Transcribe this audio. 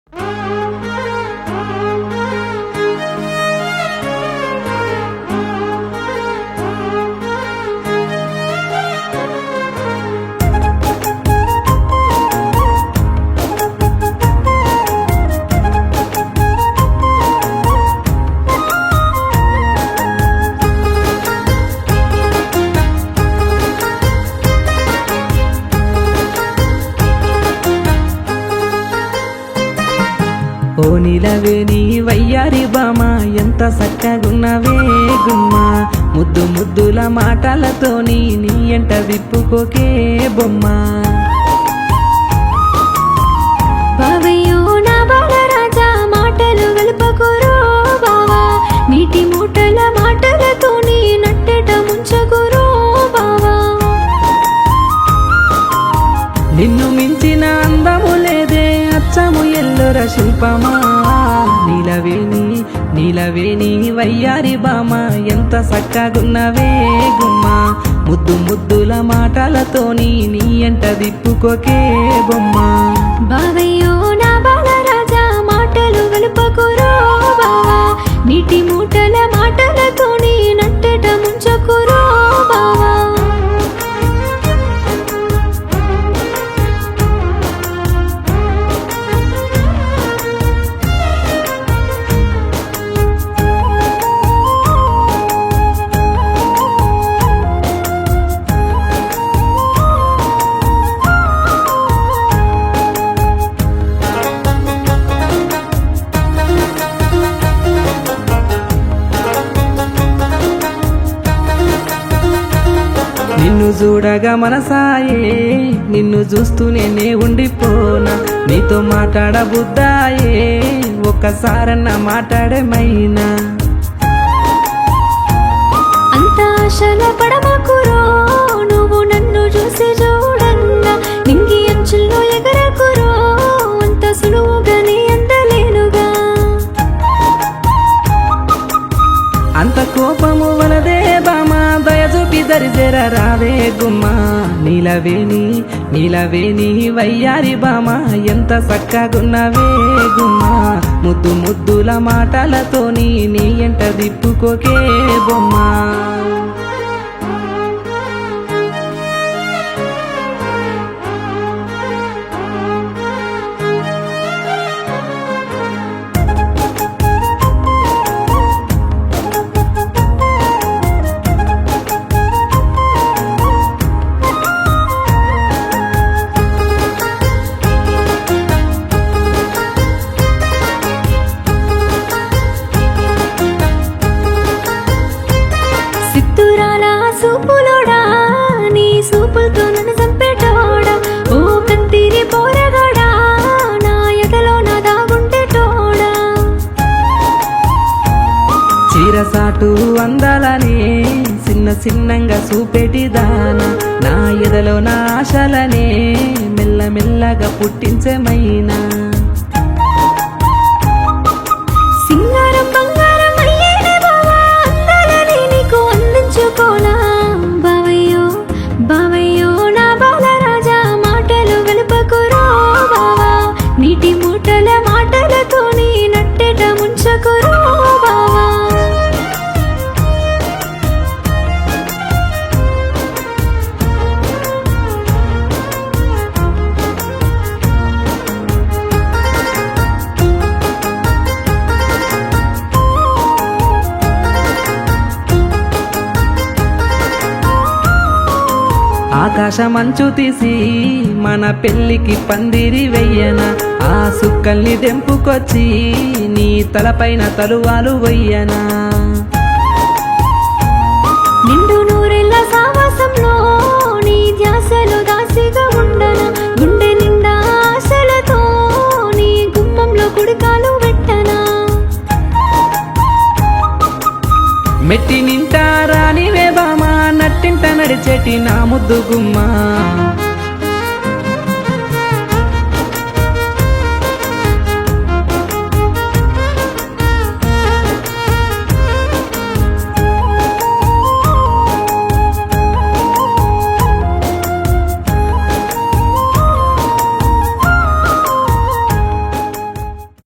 ఓ నీలవే నీ వయ్యారి బామ ఎంత సక్కగున్నవే గుమ్మ ముద్దు ముద్దుల మాటలతోని నీ ఎంట విప్పుకోకే బొమ్మ. బావయ్యో నా బాలరాజా మాటలు వెలుపకురో బావా, నీటి మూటల మాటలతోని నట్టెట ముంచకురో బావా. నిన్ను మించిన అందము లేదే అచ్చము ఎల్లుర శిల్పమా, నీలవేణి వయ్యారి బామ ఎంత సక్కగున్నవే గుమ్మ ముద్దు ముద్దుల మాటలతోని నీ ఎంట దిప్పుకోకే బొమ్మ. బావయ్యో నా బాలరాజా మాటలు వెలుపకురో బావా, నీటి మూటల మాటలతోని నట్టెట ముంచకురో బావా. నిన్ను చూడగా మనసాయే నిన్ను చూస్తూనే నే ఉండిపోనా, నీతో మాట్లాడబుద్దాయే ఒక్కసారన్న మాట్లాడేమైనా. అంత ఆశల పడమకురో నువ్వు నన్ను చూసి చూడన్నా, నింగి అంచుల్లో ఎగరకురో అంత సులువుగా నీ అందలేనుగా. అంత కోపము వలదే బామా దయచూపి దరిజెర రావే గుమ్మా. నీలవేణి వయ్యారి బామ ఎంత సక్కగున్నవే గుమ్మా ముద్దు ముద్దుల మాటలతోని నీ ఎంట దిప్పుకోకే బొమ్మా. సిత్తురాల సూపులోడా నీ సూపులతో నన్ను చంపేటోడా, ఓ కత్తిరి పోరగాడా నా ఎదలో నా దాగుంటేటోడా. చీరసాటు అందాలనే చిన్న చిన్నంగా చూపెటిదాన, నా ఎదలో నా ఆశలనే మెల్లమెల్లగా పుట్టించేమైనా. సింగారం బంగారం అయ్యేనే బావా అందాలని నీకు అందించుకోనా. బావయ్యో నా బాలరాజా మాటలు వెలుపకురో బావా, నీటి మూటల మాటలతోని నట్టెట ముంచకురో బావా. ఆకాశమంచు తీసి మన పెళ్ళికి పందిరి వెయ్యన, ఆ సుక్కల్ని దెంపుకొచ్చి నీ తలపైన తలువాలు వెయ్యనా. నిండు నూరెళ్ళ సావాసంలో నీ ధ్యాసలో దాసిగా ఉండనా, గుండె నిండా ఆశలతో నీ గుమ్మంలో కుడికాలు పెట్టనా. మెట్టి నింటారా నీవే బామా నట్టింట నడిచేటి నా ముద్దు గుమ్మా.